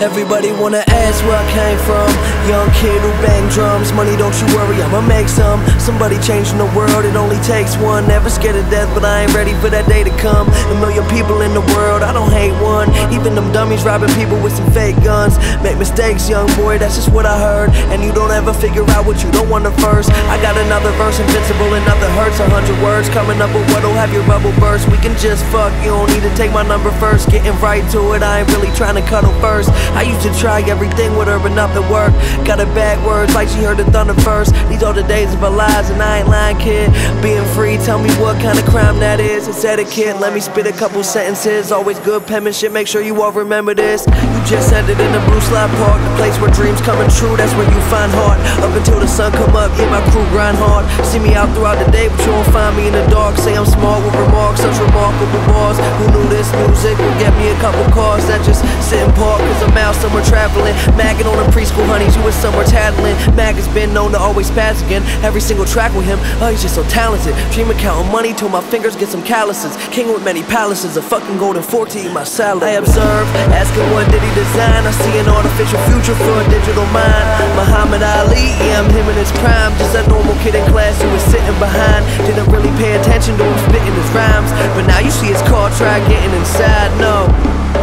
Everybody wanna ask where I came from. Young kid who bang drums. Money, don't you worry, I'ma make some. Somebody changing the world, it only takes one. Never scared of death, but I ain't ready for that day to come. A million people in the world, I don't hate one. Even them dummies robbing people with some fake guns. Make mistakes, young boy, that's just what I heard. And you don't ever figure out what you don't want to first. I got another verse, invincible and nothing hurts. 100 words coming up with what'll have your bubble burst. We can just fuck, you don't need to take my number first. Getting right to it, I ain't really trying to cuddle first. I used to try everything with her, but nothing worked. Got her backwards like she heard the thunder first. These are the days of our lives, and I ain't lying, kid. Being free, tell me what kind of crime that is. It's etiquette, let me spit a couple sentences. Always good penmanship, make sure you all remember this. You just ended in the Blue Slide Park, the place where dreams coming true, that's where you find heart. Up until the sun come up, yeah, my crew grind hard. See me out throughout the day, but you won't find me in the dark. Say I'm smart with remarks, such remarkable bars. Who knew this music would get me a couple cars that just sit and park, cause I'm out somewhere traveling. Magging on the preschool honeys, you was somewhere tattling. Mag has been known to always pass again. Every single track with him, oh, he's just so talented. Dream of counting money till my fingers get some calluses. King with many palaces, a fucking golden fork to eat my salad. I observe, asking what did he design. I see an artificial future for a digital mind. Muhammad Ali, yeah, I'm him in his prime. Just a normal kid in class who was sitting behind. Didn't really pay attention to him spitting his rhymes. But now you see his car, try getting inside. No,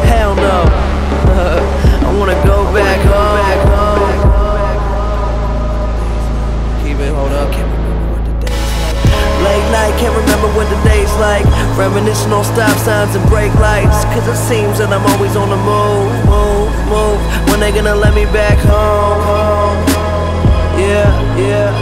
hell no. I wanna go back home. Keep it, hold up. Can't remember what the day's like. Late night, can't remember what the day's like. Reminiscing on stop signs and brake lights. Cause it seems that I'm always on the move. When they gonna let me back home? Yeah.